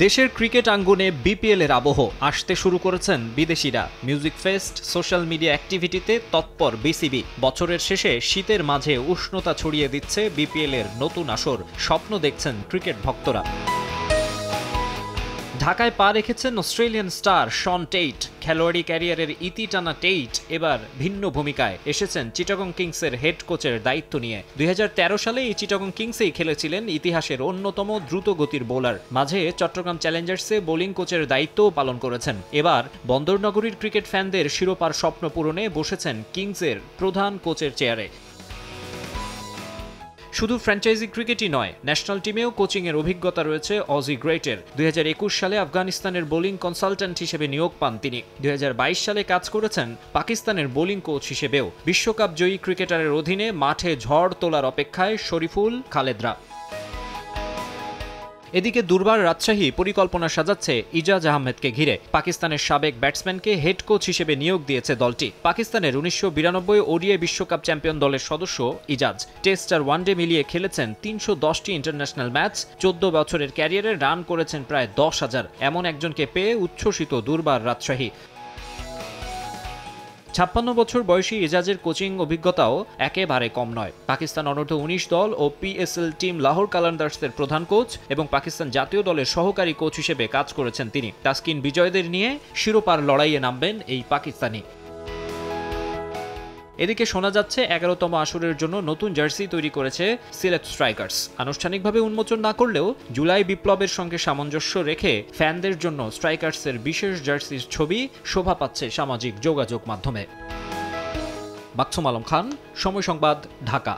দেশের cricket আঙ্গনে BPL এর আবহ আসতে শুরু করেছেন বিদেশিরা। মিউজিক ফেস্ট, সোশ্যাল মিডিয়া অ্যাক্টিভিটিতে তৎপর বিসিবি। বছরের শেষে শীতের মাঝে উষ্ণতা ছড়িয়ে দিচ্ছে বিপিএল এর নতুন আসর। স্বপ্ন দেখছেন ক্রিকেট ভক্তরা। ঢাকায় পা রেখেছেন অস্ট্রেলিয়ান স্টার শন টেইট। খেলোয়াড়ি ক্যারিয়ারের ইতি টানা টেইট এবার ভিন্ন ভূমিকায় এসেছেন চিটাগং কিংসের হেড কোচের দায়িত্ব নিয়ে। 2013 সালে এই চিটাগং কিংসেই খেলেছিলেন ইতিহাসের অন্যতম দ্রুতগতির বোলার। মাঝে চট্টগ্রাম চ্যালেঞ্জার্সে বোলিং কোচের দায়িত্বও পালন করেছেন। এবার বন্দরনগরীর ক্রিকেট ফ্যানদের শিরোপার স্বপ্ন পূরণে বসেছেন কিংসের প্রধান কোচের চেয়ারে। শুধু ফ্র্যাঞ্চাইজি ক্রিকেটই নয়, ন্যাশনাল টিমেও কোচিংয়ের অভিজ্ঞতা রয়েছে অজি গ্রেটের। 2021 সালে আফগানিস্তানের বোলিং কনসালট্যান্ট হিসেবে নিয়োগ পান তিনি। 2022 সালে কাজ করেছেন পাকিস্তানের বোলিং কোচ হিসেবেও। বিশ্বকাপ জয়ী ক্রিকেটারের অধীনে মাঠে ঝড় তোলার অপেক্ষায় শরীফুল, খালেদরা। এদিকে দুর্বার রাজশাহী পরিকল্পনা সাজাচ্ছে ইজাজ আহমেদকে ঘিরে। পাকিস্তানের সাবেক ব্যাটসম্যানকে হেড কোচ হিসেবে নিয়োগ দিয়েছে দলটি। পাকিস্তানের 1992 ওডিআই বিশ্বকাপ চ্যাম্পিয়ন দলের সদস্য ইজাজ। টেস্ট আর ওয়ানডে মিলিয়ে খেলেছেন 310টি ইন্টারন্যাশনাল ম্যাচ। 14 বছরের ক্যারিয়ারে রান করেছেন প্রায় 10,000। এমন একজনকে পেয়ে উচ্ছ্বসিত দুর্বার রাজশাহী। 56 বছর বয়সী ইজাজের কোচিং অভিজ্ঞতাও একেবারে কম নয়। পাকিস্তান অনূর্ধ্ব-19 দল ও পিএসএল টিম লাহোর কালান্দার্সের প্রধান কোচ এবং পাকিস্তান জাতীয় দলের সহকারী কোচ হিসেবে কাজ করেছেন তিনি। তাসকিন বিজয়দের নিয়ে শিরোপার লড়াইয়ে নামবেন এই পাকিস্তানি। এদিকে শোনা যাচ্ছে 11তম আসরের জন্য নতুন জার্সি তৈরি করেছে সিলেট স্ট্রাইকার্স। আনুষ্ঠানিকভাবে উন্মোচন না করলেও জুলাই বিপ্লবের সঙ্গে সামঞ্জস্য রেখে ফ্যানদের জন্য স্ট্রাইকার্সের বিশেষ জার্সির ছবি শোভা পাচ্ছে সামাজিক যোগাযোগ মাধ্যমে। মাকসুম আলম খান, সময় সংবাদ, ঢাকা।